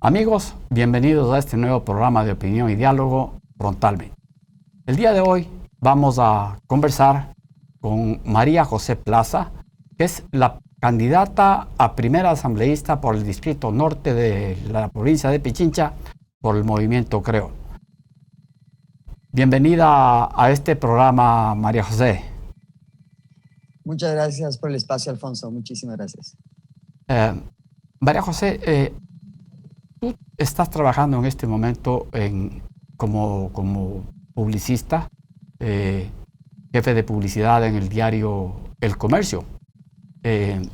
Amigos, bienvenidos a este nuevo programa de opinión y diálogo Frontalmente. El día de hoy vamos a conversar con María José Plaza, que es la candidata a primera asambleísta por el Distrito Norte de la provincia de Pichincha por el Movimiento Creo. Bienvenida a este programa, María José. Muchas gracias por el espacio, Alfonso. Muchísimas gracias. María José, tú estás trabajando en este momento como publicista, jefe de publicidad en el diario El Comercio. ¿De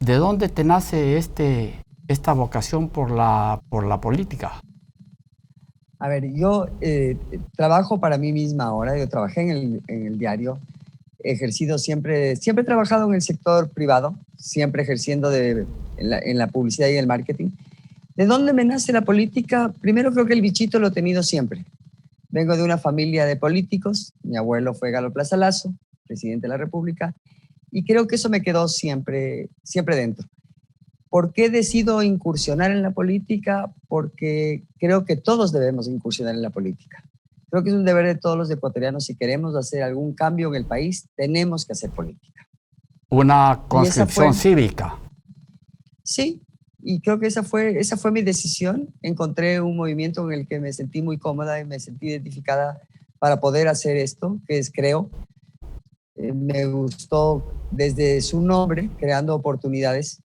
dónde te nace esta vocación por la política? A ver, yo trabajo para mí misma ahora. Yo trabajé en el diario. He ejercido siempre he trabajado en el sector privado, siempre ejerciendo en la publicidad y el marketing. ¿De dónde me nace la política? Primero creo que el bichito lo he tenido siempre. Vengo de una familia de políticos. Mi abuelo fue Galo Plaza Lazo, presidente de la República, y creo que eso me quedó siempre dentro. ¿Por qué decido incursionar en la política? Porque creo que todos debemos incursionar en la política. Creo que es un deber de todos los ecuatorianos. Si queremos hacer algún cambio en el país, tenemos que hacer política. Una conscripción cívica. Sí, y creo que esa fue mi decisión. Encontré un movimiento en el que me sentí muy cómoda y me sentí identificada para poder hacer esto, que es Creo. Me gustó desde su nombre, creando oportunidades.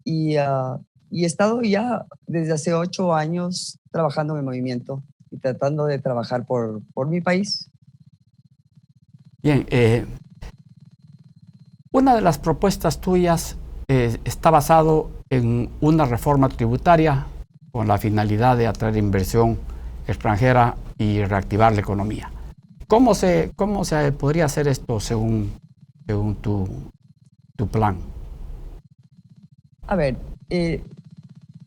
Y he estado ya desde hace 8 años trabajando en el movimiento y tratando de trabajar por mi país. Bien, una de las propuestas tuyas está basado en una reforma tributaria con la finalidad de atraer inversión extranjera y reactivar la economía. ¿Cómo se podría hacer esto según tu plan? A ver,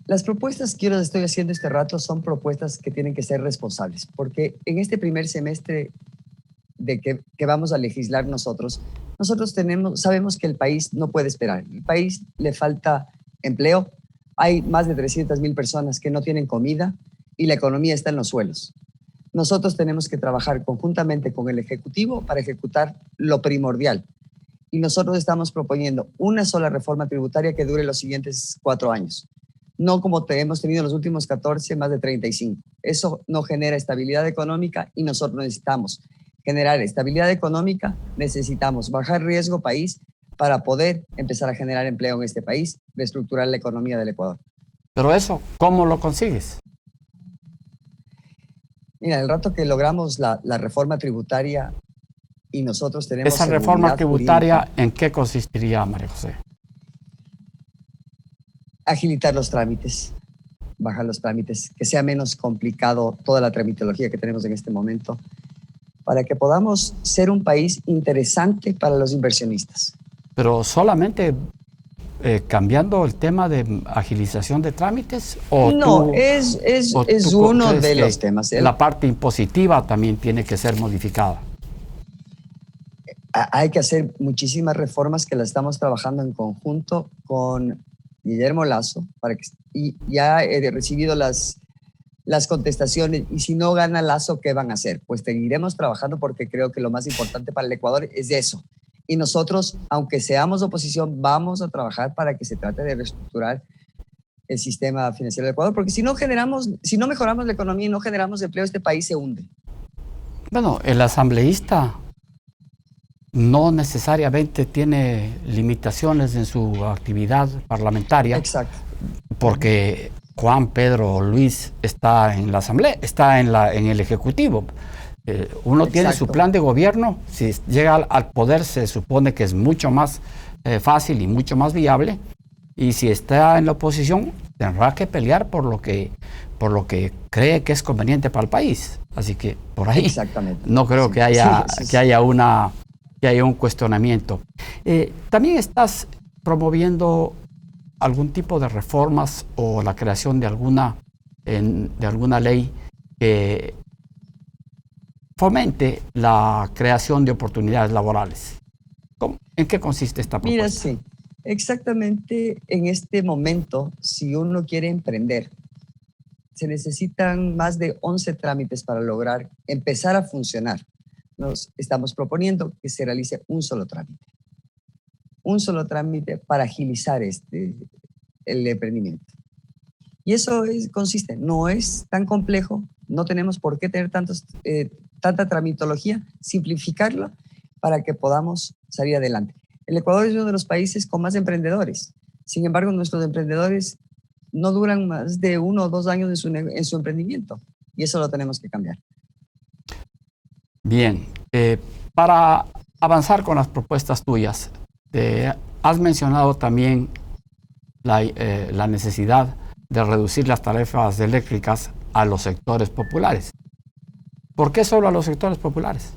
las propuestas que yo les estoy haciendo este rato son propuestas que tienen que ser responsables, porque en este primer semestre de que vamos a legislar nosotros sabemos que el país no puede esperar. El país le falta empleo, hay más de 300,000 personas que no tienen comida y la economía está en los suelos. Nosotros tenemos que trabajar conjuntamente con el Ejecutivo para ejecutar lo primordial. Y nosotros estamos proponiendo una sola reforma tributaria que dure los siguientes 4 años. No como hemos tenido en los últimos 14, más de 35. Eso no genera estabilidad económica y nosotros necesitamos generar estabilidad económica, necesitamos bajar riesgo país para poder empezar a generar empleo en este país, reestructurar la economía del Ecuador. Pero eso, ¿cómo lo consigues? Mira, el rato que logramos la reforma tributaria y nosotros tenemos ¿Esa reforma tributaria jurídica, en qué consistiría, María José? agilitar los trámites, bajar los trámites, que sea menos complicado toda la tramitología que tenemos en este momento, para que podamos ser un país interesante para los inversionistas. ¿Pero solamente cambiando el tema de agilización de trámites? No, es uno de los temas. La parte impositiva también tiene que ser modificada. Hay que hacer muchísimas reformas que las estamos trabajando en conjunto con Guillermo Lasso, y ya he recibido las contestaciones. Y si no gana Lasso, ¿qué van a hacer? Pues seguiremos trabajando, porque creo que lo más importante para el Ecuador es eso. Y nosotros, aunque seamos oposición, vamos a trabajar para que se trate de reestructurar el sistema financiero del Ecuador, porque si no mejoramos la economía y no generamos empleo, este país se hunde. Bueno, el asambleísta no necesariamente tiene limitaciones en su actividad parlamentaria. Exacto. Porque Juan Pedro Luis está en la Asamblea, está en el Ejecutivo. Uno tiene su plan de gobierno. Si llega al poder, se supone que es mucho más fácil y mucho más viable. Y si está en la oposición, tendrá que pelear por lo que cree que es conveniente para el país. Así que por ahí no creo que haya un cuestionamiento. También estás promoviendo algún tipo de reformas o la creación de alguna ley que fomente la creación de oportunidades laborales. ¿En qué consiste esta propuesta? Mira, sí. Exactamente en este momento, si uno quiere emprender, se necesitan más de 11 trámites para lograr empezar a funcionar. Nos estamos proponiendo que se realice un solo trámite para agilizar el emprendimiento. Y eso consiste, no es tan complejo, no tenemos por qué tener tanta tramitología, simplificarlo para que podamos salir adelante. El Ecuador es uno de los países con más emprendedores. Sin embargo, nuestros emprendedores no duran más de 1 o 2 años en su emprendimiento. Y eso lo tenemos que cambiar. Bien, para avanzar con las propuestas tuyas, has mencionado también la necesidad de reducir las tarifas eléctricas a los sectores populares. ¿Por qué solo a los sectores populares?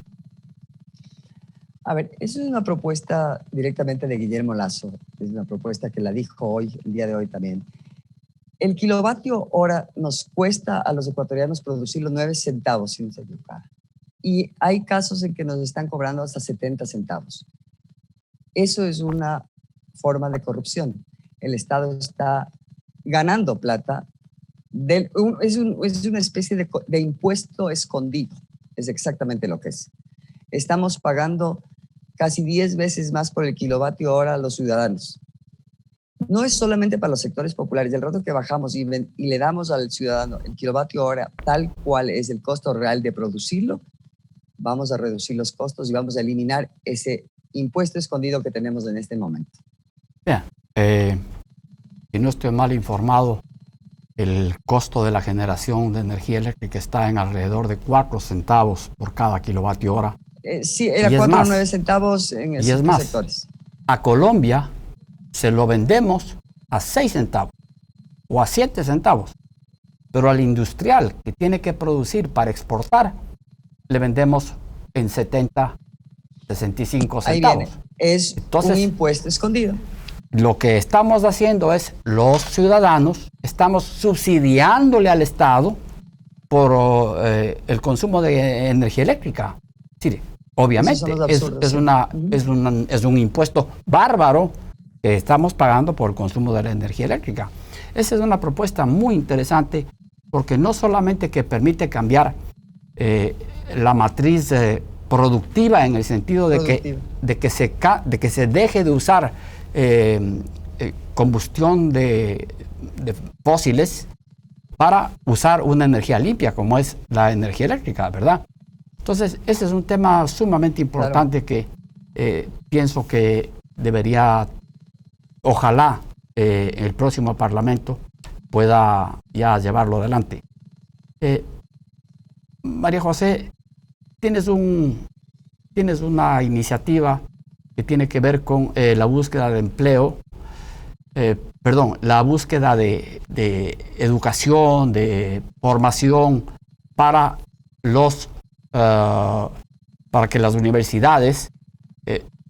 A ver, eso es una propuesta directamente de Guillermo Lasso. Es una propuesta que la dijo hoy, el día de hoy también. El kilovatio hora nos cuesta a los ecuatorianos producirlo 9 centavos, si no se equivoca. Y hay casos en que nos están cobrando hasta 70 centavos. Eso es una forma de corrupción. El Estado está ganando plata. Es una especie de impuesto escondido. Es exactamente lo que es. Estamos pagando casi 10 veces más por el kilovatio hora a los ciudadanos. No es solamente para los sectores populares. Del rato que bajamos y le damos al ciudadano el kilovatio hora tal cual es el costo real de producirlo, vamos a reducir los costos y vamos a eliminar ese impuesto escondido que tenemos en este momento. Bien, si no estoy mal informado, el costo de la generación de energía eléctrica está en alrededor de 4 centavos por cada kilovatio hora. Sí, era 4 o 9 centavos en esos sectores. A Colombia se lo vendemos a 6 centavos o a 7 centavos, pero al industrial que tiene que producir para exportar, le vendemos en 70, 65 centavos. Ahí viene. Entonces, un impuesto escondido. Lo que estamos haciendo es, los ciudadanos, estamos subsidiándole al Estado por el consumo de energía eléctrica. Sí, obviamente es un impuesto bárbaro que estamos pagando por el consumo de la energía eléctrica. Esa es una propuesta muy interesante porque no solamente que permite cambiar la matriz productiva en el sentido de que se deje de usar combustión de fósiles para usar una energía limpia como es la energía eléctrica, ¿verdad? Entonces, ese es un tema sumamente importante, claro, que pienso que debería, ojalá el próximo Parlamento pueda ya llevarlo adelante. María José, tienes una iniciativa que tiene que ver con la búsqueda de empleo, la búsqueda de educación, de formación para que las universidades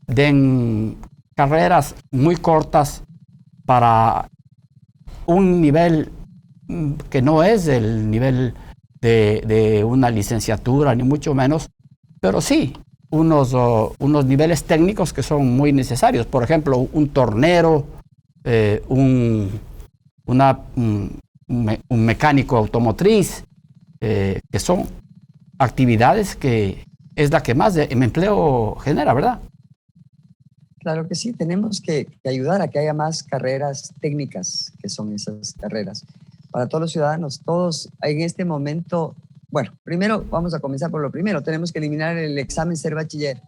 den carreras muy cortas para un nivel que no es el nivel de una licenciatura, ni mucho menos, pero sí unos niveles técnicos que son muy necesarios. Por ejemplo, un tornero, un mecánico automotriz, que son actividades que es la que más empleo genera, ¿verdad? Claro que sí, tenemos que ayudar a que haya más carreras técnicas, que son esas carreras, para todos los ciudadanos. Todos en este momento, bueno, primero vamos a comenzar por lo primero, tenemos que eliminar el examen ser bachiller.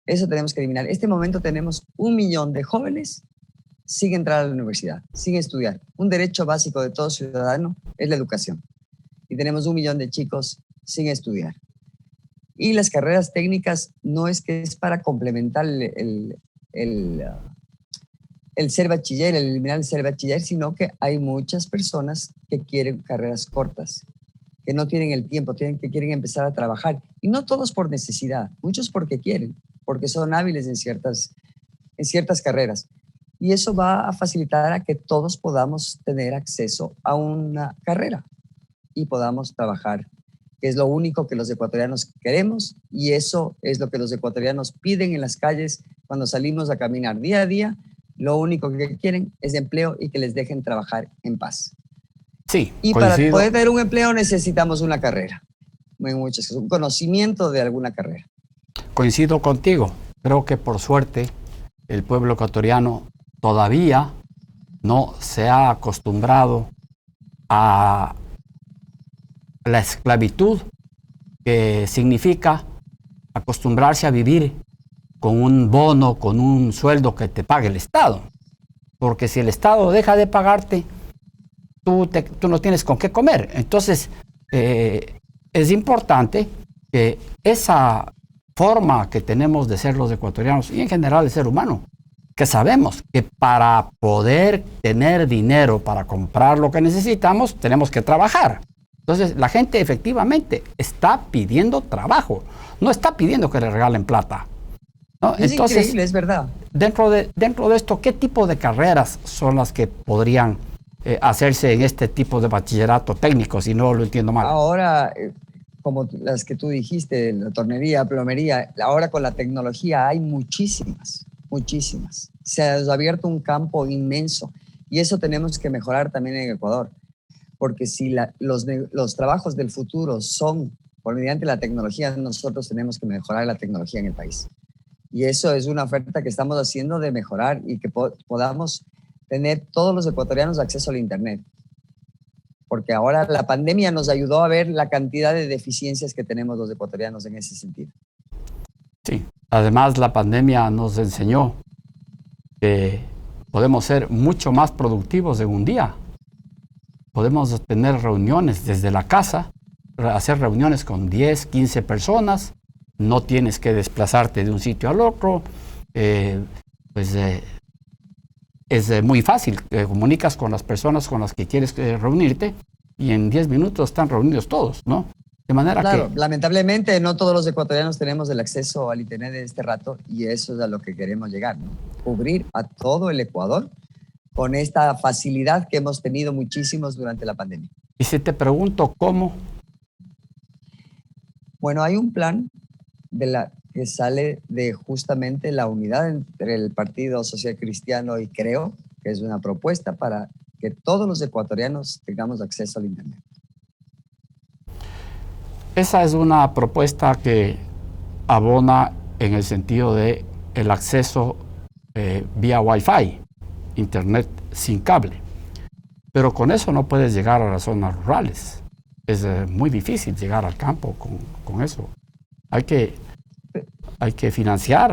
Eso tenemos que eliminar. En este momento tenemos 1 millón de jóvenes sin entrar a la universidad, sin estudiar. Un derecho básico de todo ciudadano es la educación. Y tenemos 1 millón de chicos sin estudiar. Y las carreras técnicas no es que es para complementar el ser bachiller, el eliminar el ser bachiller, sino que hay muchas personas que quieren carreras cortas, que no tienen el tiempo, que quieren empezar a trabajar. Y no todos por necesidad, muchos porque quieren, porque son hábiles en ciertas carreras. Y eso va a facilitar a que todos podamos tener acceso a una carrera y podamos trabajar, que es lo único que los ecuatorianos queremos, y eso es lo que los ecuatorianos piden en las calles cuando salimos a caminar día a día, lo único que quieren es empleo y que les dejen trabajar en paz. Sí, Y para coincido. poder tener un empleo necesitamos una carrera, en muchos casos, un conocimiento de alguna carrera. Coincido contigo. Creo que por suerte el pueblo ecuatoriano todavía no se ha acostumbrado a la esclavitud que significa acostumbrarse a vivir con un bono, con un sueldo que te pague el Estado. Porque si el Estado deja de pagarte, tú no tienes con qué comer. Entonces, es importante que esa forma que tenemos de ser los ecuatorianos y en general el ser humano, que sabemos que para poder tener dinero para comprar lo que necesitamos, tenemos que trabajar. Entonces, la gente efectivamente está pidiendo trabajo, no está pidiendo que le regalen plata, ¿no? Es Entonces, increíble, es verdad. dentro de esto, ¿qué tipo de carreras son las que podrían hacerse en este tipo de bachillerato técnico, si no lo entiendo mal? Ahora, como las que tú dijiste, la tornería, plomería, ahora con la tecnología hay muchísimas, muchísimas. Se ha abierto un campo inmenso y eso tenemos que mejorar también en Ecuador, porque si los trabajos del futuro son por mediante la tecnología, nosotros tenemos que mejorar la tecnología en el país. Y eso es una oferta que estamos haciendo de mejorar y que podamos tener todos los ecuatorianos acceso al Internet. Porque ahora la pandemia nos ayudó a ver la cantidad de deficiencias que tenemos los ecuatorianos en ese sentido. Sí, además la pandemia nos enseñó que podemos ser mucho más productivos en un día. Podemos tener reuniones desde la casa, hacer reuniones con 10, 15 personas, no tienes que desplazarte de un sitio al otro, es muy fácil, te comunicas con las personas con las que quieres reunirte y en 10 minutos están reunidos todos, ¿no? De manera claro, que... lamentablemente no todos los ecuatorianos tenemos el acceso al Internet de este rato y eso es a lo que queremos llegar, ¿no? Cubrir a todo el Ecuador con esta facilidad que hemos tenido muchísimos durante la pandemia. Y si te pregunto cómo... Bueno, hay un plan que sale de justamente la unidad entre el Partido Social Cristiano y Creo, que es una propuesta para que todos los ecuatorianos tengamos acceso al Internet. Esa es una propuesta que abona en el sentido de el acceso vía Wi-Fi, Internet sin cable. Pero con eso no puedes llegar a las zonas rurales. Es muy difícil llegar al campo con eso. Hay que financiar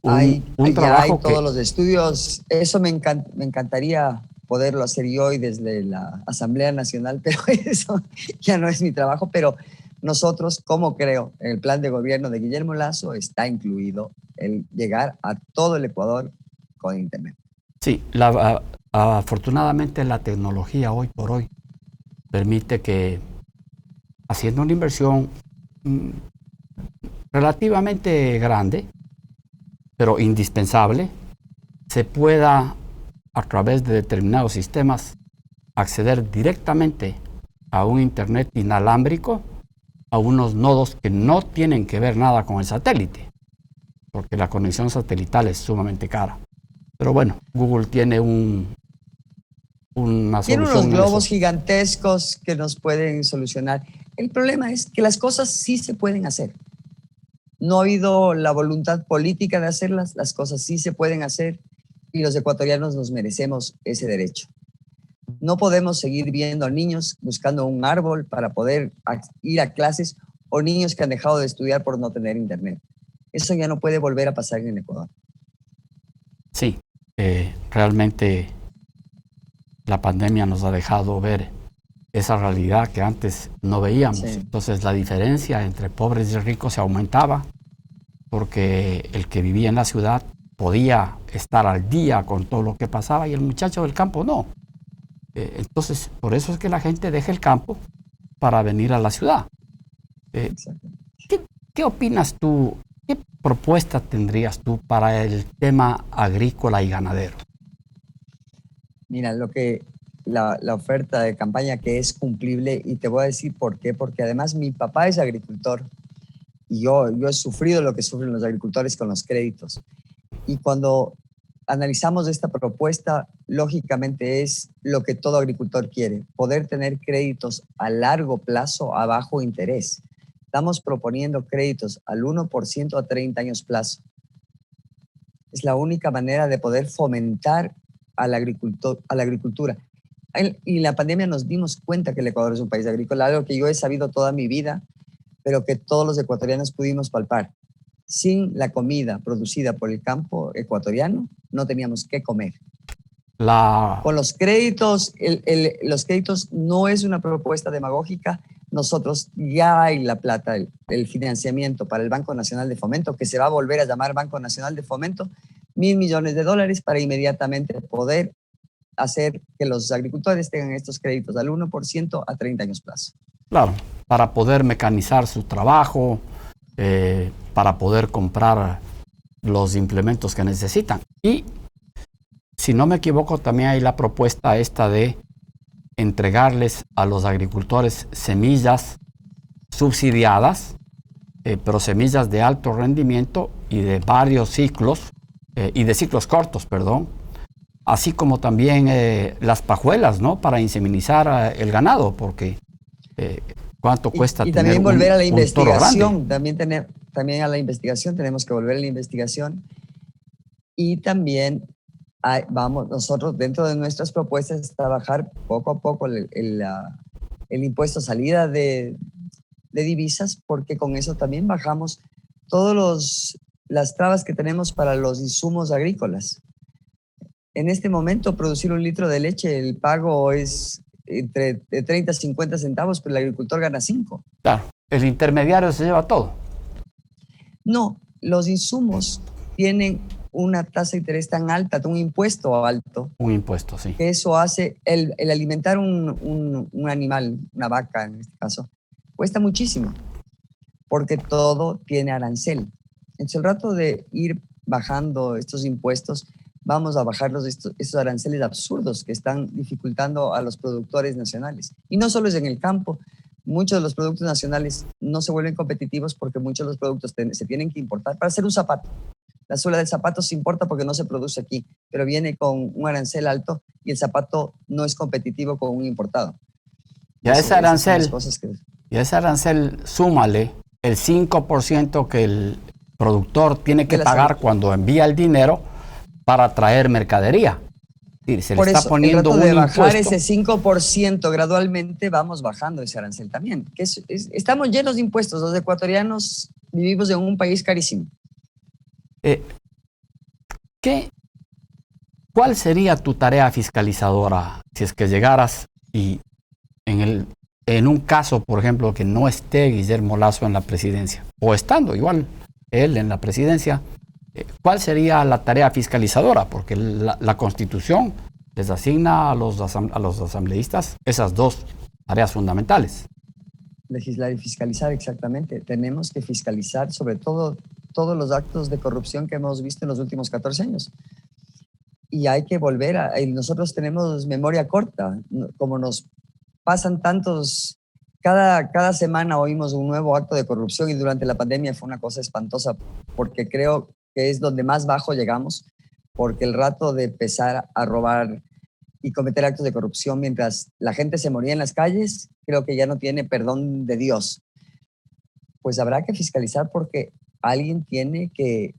un trabajo hay todos los estudios. Eso me encantaría poderlo hacer yo hoy desde la Asamblea Nacional, pero eso ya no es mi trabajo. Pero nosotros, como Creo, en el plan de gobierno de Guillermo Lasso está incluido el llegar a todo el Ecuador con Internet. Sí, afortunadamente la tecnología hoy por hoy permite que haciendo una inversión relativamente grande, pero indispensable, se pueda a través de determinados sistemas acceder directamente a un Internet inalámbrico, a unos nodos que no tienen que ver nada con el satélite, porque la conexión satelital es sumamente cara. Pero bueno, Google tiene una solución. Tiene unos globos gigantescos que nos pueden solucionar. El problema es que las cosas sí se pueden hacer. No ha habido la voluntad política de hacerlas, las cosas sí se pueden hacer y los ecuatorianos nos merecemos ese derecho. No podemos seguir viendo a niños buscando un árbol para poder ir a clases o niños que han dejado de estudiar por no tener Internet. Eso ya no puede volver a pasar en el Ecuador. Sí, realmente la pandemia nos ha dejado ver esa realidad que antes no veíamos. Sí. Entonces la diferencia entre pobres y ricos se aumentaba porque el que vivía en la ciudad podía estar al día con todo lo que pasaba y el muchacho del campo no. Entonces, por eso es que la gente deja el campo para venir a la ciudad. ¿Qué opinas tú? ¿Qué propuesta tendrías tú para el tema agrícola y ganadero? Mira, la oferta de campaña que es cumplible, y te voy a decir por qué, porque además mi papá es agricultor Y yo he sufrido lo que sufren los agricultores con los créditos. Y cuando analizamos esta propuesta, lógicamente es lo que todo agricultor quiere, poder tener créditos a largo plazo a bajo interés. Estamos proponiendo créditos al 1% a 30 años plazo. Es la única manera de poder fomentar a la agricultura. Y la pandemia nos dimos cuenta que el Ecuador es un país agrícola, algo que yo he sabido toda mi vida, pero que todos los ecuatorianos pudimos palpar. Sin la comida producida por el campo ecuatoriano, no teníamos qué comer. Con los créditos, los créditos no es una propuesta demagógica. Nosotros ya hay la plata, el financiamiento para el Banco Nacional de Fomento, que se va a volver a llamar Banco Nacional de Fomento, $1.000 millones para inmediatamente poder hacer que los agricultores tengan estos créditos al 1% a 30 años plazo. Claro, para poder mecanizar su trabajo, para poder comprar los implementos que necesitan. Y, si no me equivoco, también hay la propuesta esta de entregarles a los agricultores semillas subsidiadas, pero semillas de alto rendimiento y de varios ciclos, y de ciclos cortos, perdón, así como también las pajuelas, ¿no? Para inseminizar el ganado, porque ¿cuánto cuesta y tener también volver a la un toro investigación, grande? también a la investigación, tenemos que volver a la investigación. Y también vamos nosotros dentro de nuestras propuestas trabajar poco a poco el impuesto salida de divisas, porque con eso también bajamos todas las trabas que tenemos para los insumos agrícolas. En este momento, producir 1 litro de leche, el pago es entre 30 a 50 centavos, pero el agricultor gana 5. Claro, el intermediario se lleva todo. No, los insumos tienen una tasa de interés tan alta, un impuesto alto. Un impuesto, sí. Que eso hace, el alimentar un animal, una vaca en este caso, cuesta muchísimo, porque todo tiene arancel. Entonces, el rato de ir bajando estos impuestos, vamos a bajar estos aranceles absurdos que están dificultando a los productores nacionales. Y no solo es en el campo, muchos de los productos nacionales no se vuelven competitivos porque muchos de los productos se tienen que importar. Para hacer un zapato, la suela del zapato se importa porque no se produce aquí, pero viene con un arancel alto y el zapato no es competitivo con un importado. Y a ese arancel súmale el 5% que el productor tiene que pagar cuando envía el dinero para traer mercadería. Se le está poniendo un impuesto. Bajar ese 5% gradualmente, vamos bajando ese arancel también. Estamos llenos de impuestos. Los ecuatorianos vivimos en un país carísimo. ¿Cuál sería tu tarea fiscalizadora si es que llegaras y en un caso, por ejemplo, que no esté Guillermo Lasso en la presidencia, o estando igual él en la presidencia, ¿cuál sería la tarea fiscalizadora? Porque la Constitución les asigna a los asambleístas esas dos tareas fundamentales. Legislar y fiscalizar, exactamente. Tenemos que fiscalizar sobre todo todos los actos de corrupción que hemos visto en los últimos 14 años. Y hay que volver nosotros tenemos memoria corta, como nos pasan tantos, cada semana oímos un nuevo acto de corrupción y durante la pandemia fue una cosa espantosa porque creo que es donde más bajo llegamos, porque el rato de empezar a robar y cometer actos de corrupción mientras la gente se moría en las calles, creo que ya no tiene perdón de Dios. Pues habrá que fiscalizar porque alguien tiene que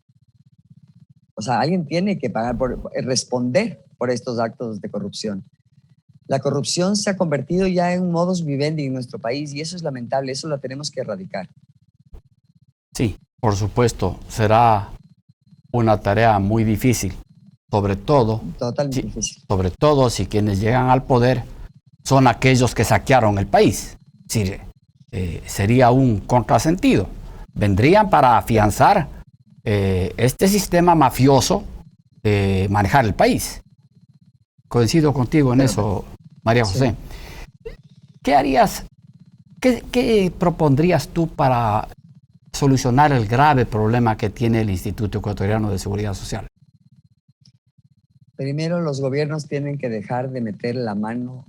pagar responder por estos actos de corrupción. La corrupción se ha convertido ya en un modus vivendi en nuestro país y eso es lamentable, eso lo tenemos que erradicar. Sí, por supuesto, será una tarea muy difícil, sobre todo si quienes llegan al poder son aquellos que saquearon el país. Sí, sería un contrasentido. Vendrían para afianzar este sistema mafioso de manejar el país. Coincido contigo en eso, María José. Sí. ¿Qué harías, qué propondrías tú para solucionar el grave problema que tiene el Instituto Ecuatoriano de Seguridad Social? Primero, los gobiernos tienen que dejar de meter la mano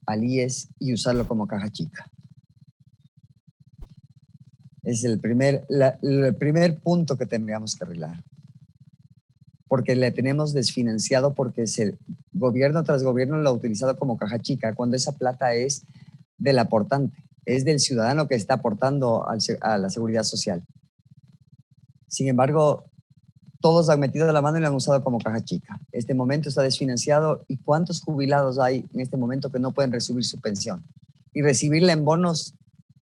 al IES y usarlo como caja chica. Es el primer punto que tendríamos que arreglar. Porque le tenemos desfinanciado, porque gobierno tras gobierno lo ha utilizado como caja chica, cuando esa plata es del aportante, es del ciudadano que está aportando a la seguridad social. Sin embargo, todos han metido la mano y lo han usado como caja chica. Este momento está desfinanciado, y ¿cuántos jubilados hay en este momento que no pueden recibir su pensión? Y recibirla en bonos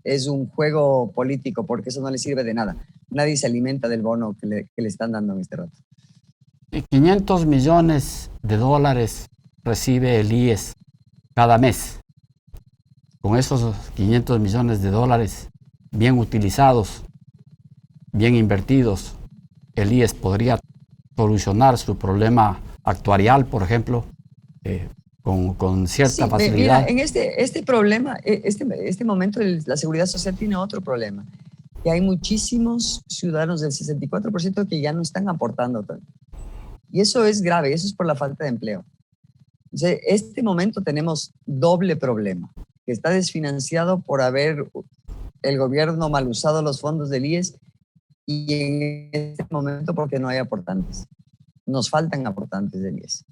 es un juego político, porque eso no le sirve de nada. Nadie se alimenta del bono que le están dando en este rato. 500 millones de dólares recibe el IES cada mes. Con esos 500 millones de dólares bien utilizados, bien invertidos, el IES podría solucionar su problema actuarial, por ejemplo, con cierta facilidad. Mira, en este problema, este momento la seguridad social tiene otro problema, que hay muchísimos ciudadanos del 64% que ya no están aportando tanto. Y eso es grave, eso es por la falta de empleo. Entonces, este momento tenemos doble problema, que está desfinanciado por haber el gobierno mal usado los fondos del IES, y en este momento porque no hay aportantes. Nos faltan aportantes del IES.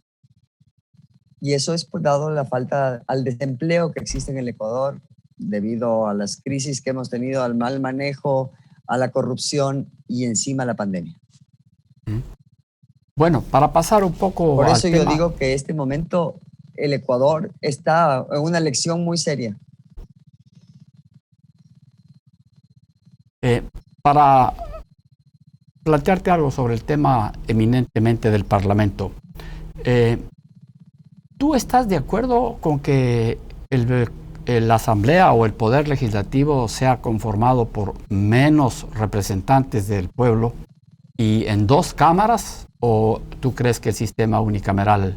Y eso es dado la falta al desempleo que existe en el Ecuador debido a las crisis que hemos tenido, al mal manejo, a la corrupción y encima a la pandemia. Bueno, para pasar un poco por eso al yo tema, digo que este momento el Ecuador está en una lección muy seria. Para plantearte algo sobre el tema eminentemente del Parlamento, ¿tú estás de acuerdo con que la Asamblea o el Poder Legislativo sea conformado por menos representantes del pueblo y en 2 cámaras, o tú crees que el sistema unicameral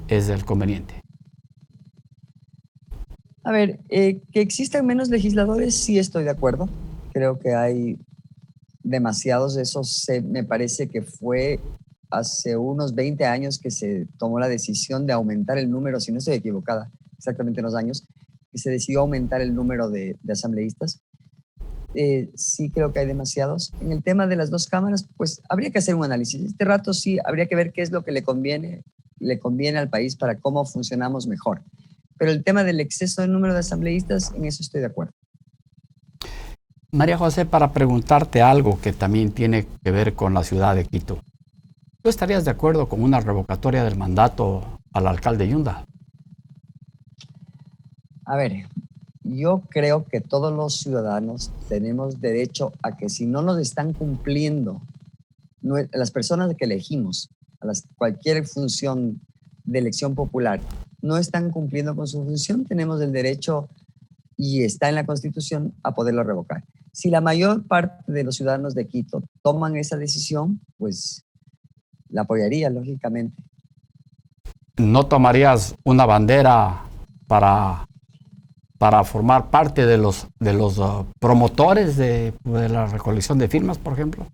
es el conveniente? A ver, que existan menos legisladores, sí estoy de acuerdo. Creo que hay demasiados de esos. Me parece que fue hace unos 20 años que se tomó la decisión de aumentar el número, si no estoy equivocada, exactamente en los años, que se decidió aumentar el número de asambleístas. Sí creo que hay demasiados. En el tema de las 2 cámaras, pues habría que hacer un análisis. Este rato sí habría que ver qué es lo que le conviene al país para cómo funcionamos mejor. Pero el tema del exceso de número de asambleístas, en eso estoy de acuerdo. María José, para preguntarte algo que también tiene que ver con la ciudad de Quito. ¿Tú estarías de acuerdo con una revocatoria del mandato al alcalde Yunda? A ver, yo creo que todos los ciudadanos tenemos derecho a que, si no nos están cumpliendo las personas que elegimos, cualquier función de elección popular, no están cumpliendo con su función, tenemos el derecho, y está en la Constitución, a poderlo revocar. Si la mayor parte de los ciudadanos de Quito toman esa decisión, pues la apoyaría, lógicamente. ¿No tomarías una bandera para formar parte de los promotores de la recolección de firmas, por ejemplo?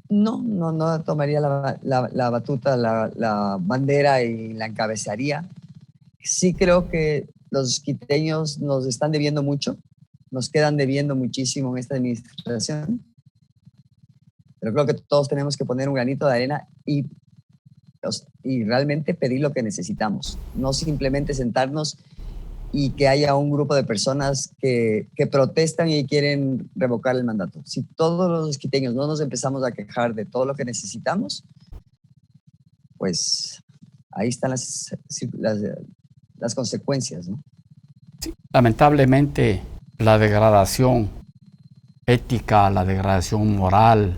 No tomaría la batuta, la bandera, y la encabezaría. Sí creo que los quiteños nos están debiendo mucho, nos quedan debiendo muchísimo en esta administración, pero creo que todos tenemos que poner un granito de arena y realmente pedir lo que necesitamos, no simplemente sentarnos y que haya un grupo de personas que protestan y quieren revocar el mandato. Si todos los quiteños no nos empezamos a quejar de todo lo que necesitamos, pues ahí están las consecuencias, ¿no? Sí, lamentablemente la degradación ética, la degradación moral,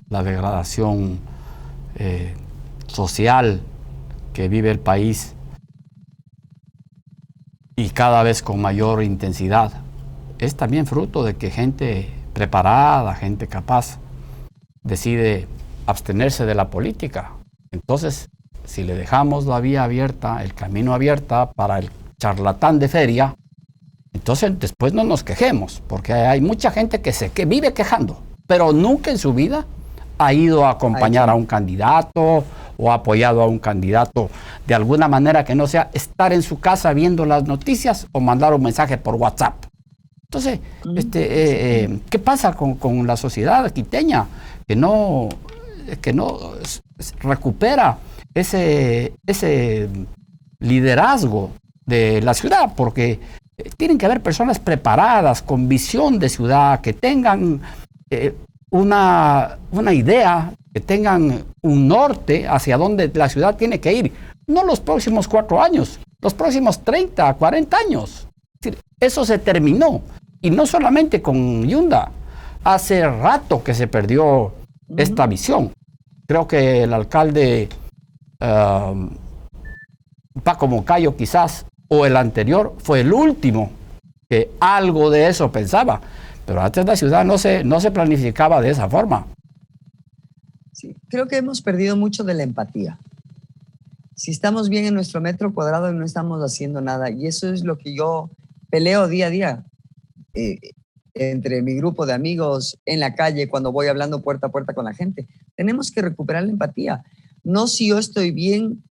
la degradación social que vive el país, y cada vez con mayor intensidad, es también fruto de que gente preparada, gente capaz, decide abstenerse de la política. Entonces, si le dejamos la vía abierta, el camino abierta para el charlatán de feria, entonces después no nos quejemos, porque hay mucha gente que vive quejando, pero nunca en su vida ha ido a acompañar a un candidato o ha apoyado a un candidato de alguna manera que no sea estar en su casa viendo las noticias o mandar un mensaje por WhatsApp. Entonces, ¿qué pasa con la sociedad quiteña? Que no recupera ese liderazgo de la ciudad, porque tienen que haber personas preparadas, con visión de ciudad, que tengan una idea, que tengan un norte hacia donde la ciudad tiene que ir. No los próximos 4 años, los próximos 30, 40 años. Es decir, eso se terminó. Y no solamente con Yunda. Hace rato que se perdió esta visión. Creo que el alcalde Paco Moncayo quizás, o el anterior, fue el último que algo de eso pensaba. Pero antes la ciudad no se planificaba de esa forma. Sí, creo que hemos perdido mucho de la empatía. Si estamos bien en nuestro metro cuadrado y no estamos haciendo nada, y eso es lo que yo peleo día a día entre mi grupo de amigos, en la calle, cuando voy hablando puerta a puerta con la gente. Tenemos que recuperar la empatía. No si yo estoy bien,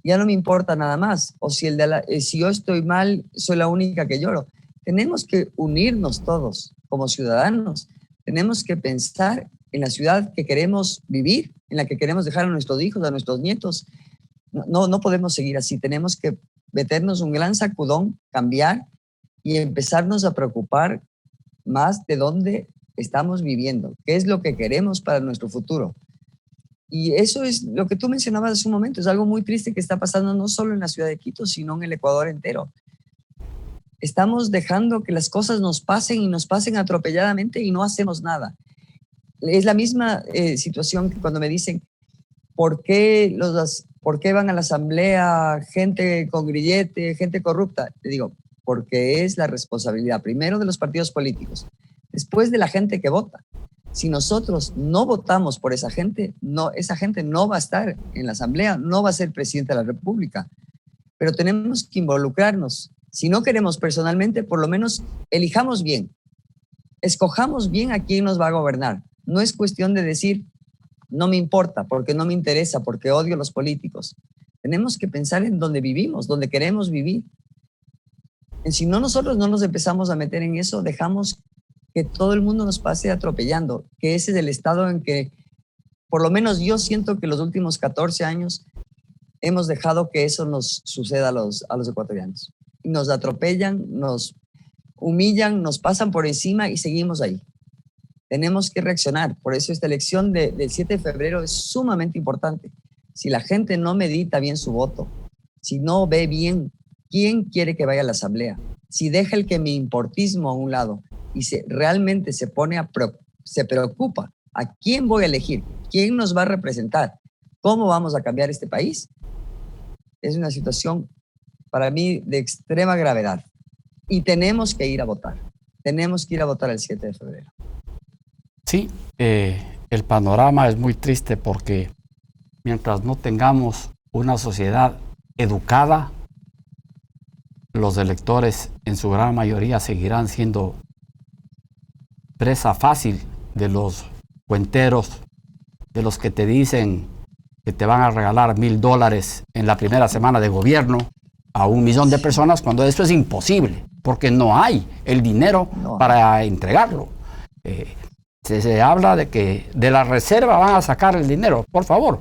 ya no me importa nada más, o si yo estoy mal, soy la única que lloro. Tenemos que unirnos todos como ciudadanos. Tenemos que pensar en la ciudad que queremos vivir, en la que queremos dejar a nuestros hijos, a nuestros nietos. No podemos seguir así. Tenemos que meternos un gran sacudón, cambiar y empezarnos a preocupar más de dónde estamos viviendo, qué es lo que queremos para nuestro futuro. Y eso es lo que tú mencionabas hace un momento, es algo muy triste que está pasando no solo en la ciudad de Quito, sino en el Ecuador entero. Estamos dejando que las cosas nos pasen y nos pasen atropelladamente y no hacemos nada. Es la misma situación que cuando me dicen, ¿por qué van a la asamblea gente con grillete, gente corrupta? Te digo, porque es la responsabilidad primero de los partidos políticos, después de la gente que vota. Si nosotros no votamos por esa gente no va a estar en la asamblea, no va a ser presidente de la República. Pero tenemos que involucrarnos. Si no queremos personalmente, por lo menos elijamos bien, escojamos bien a quién nos va a gobernar. No es cuestión de decir, no me importa, porque no me interesa, porque odio a los políticos. Tenemos que pensar en dónde vivimos, dónde queremos vivir. Si no, nosotros no nos empezamos a meter en eso, dejamos que todo el mundo nos pase atropellando, que ese es el estado en que, por lo menos yo siento que los últimos 14 años hemos dejado que eso nos suceda a los ecuatorianos. Nos atropellan, nos humillan, nos pasan por encima y seguimos ahí. Tenemos que reaccionar. Por eso esta elección del 7 de febrero es sumamente importante. Si la gente no medita bien su voto, si no ve bien quién quiere que vaya a la asamblea, si deja el que me importismo a un lado y realmente se preocupa a quién voy a elegir, quién nos va a representar, cómo vamos a cambiar este país, es una situación para mí de extrema gravedad. Y tenemos que ir a votar. Tenemos que ir a votar el 7 de febrero. Sí, el panorama es muy triste porque mientras no tengamos una sociedad educada, los electores en su gran mayoría seguirán siendo presa fácil de los cuenteros, de los que te dicen que te van a regalar $1,000 en la primera semana de gobierno a 1 millón de personas, cuando eso es imposible, porque no hay el dinero para entregarlo. Se habla de que de la reserva van a sacar el dinero. Por favor,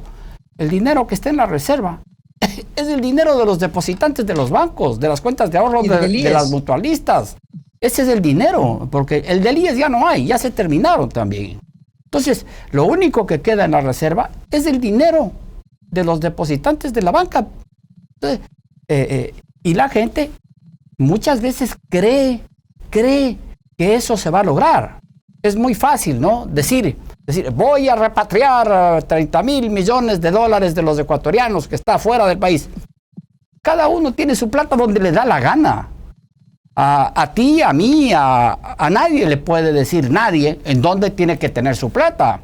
el dinero que esté en la reserva es el dinero de los depositantes de los bancos, de las cuentas de ahorro de las mutualistas. Ese es el dinero, porque el del IES ya no hay, ya se terminaron también. Entonces, lo único que queda en la reserva es el dinero de los depositantes de la banca. Entonces, y la gente muchas veces cree que eso se va a lograr. Es muy fácil, ¿no? Decir, voy a repatriar 30,000 millones de dólares de los ecuatorianos que está fuera del país. Cada uno tiene su plata donde le da la gana. A ti, a mí, a nadie le puede decir nadie en dónde tiene que tener su plata.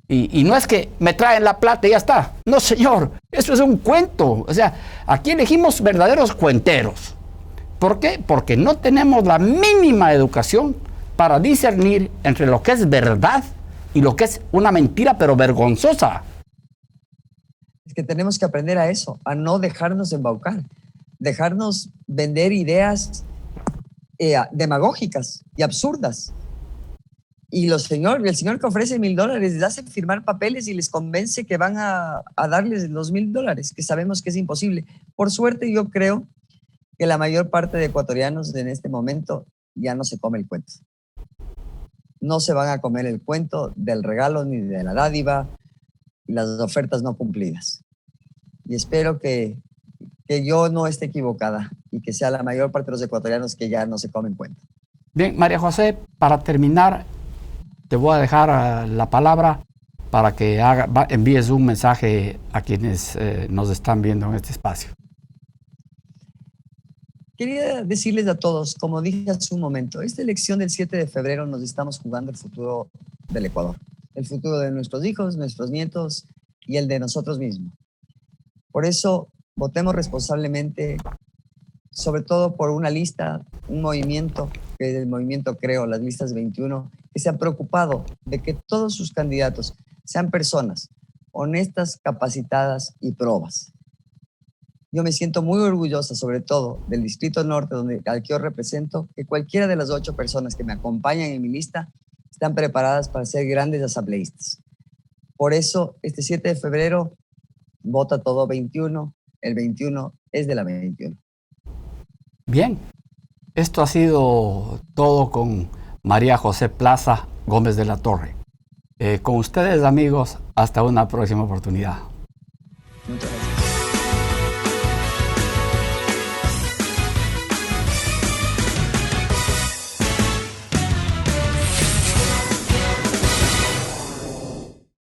Y no es que me traen la plata y ya está. No, señor, eso es un cuento. O sea, aquí elegimos verdaderos cuenteros. ¿Por qué? Porque no tenemos la mínima educación para discernir entre lo que es verdad y lo que es una mentira, pero vergonzosa. Es que tenemos que aprender a eso, a no dejarnos embaucar, dejarnos vender ideas demagógicas y absurdas. Y el señor que ofrece $1,000 les hace firmar papeles y les convence que van a darles los $1,000, que sabemos que es imposible. Por suerte, yo creo que la mayor parte de ecuatorianos en este momento ya no se come el cuento. No se van a comer el cuento del regalo ni de la dádiva y las ofertas no cumplidas. Y espero que yo no esté equivocada y que sea la mayor parte de los ecuatorianos que ya no se comen cuento. Bien, María José, para terminar, te voy a dejar la palabra para que envíes un mensaje a quienes nos están viendo en este espacio. Quería decirles a todos, como dije hace un momento, esta elección del 7 de febrero nos estamos jugando el futuro del Ecuador, el futuro de nuestros hijos, nuestros nietos y el de nosotros mismos. Por eso, votemos responsablemente, sobre todo por una lista, un movimiento, que es el movimiento Creo, las listas 21, que se han preocupado de que todos sus candidatos sean personas honestas, capacitadas y probas. Yo me siento muy orgullosa, sobre todo, del Distrito Norte, al que yo represento, que cualquiera de las 8 personas que me acompañan en mi lista están preparadas para ser grandes asambleístas. Por eso, este 7 de febrero, vota todo 21, el 21 es de la 21. Bien, esto ha sido todo con María José Plaza Gómez de la Torre. Con ustedes, amigos, hasta una próxima oportunidad.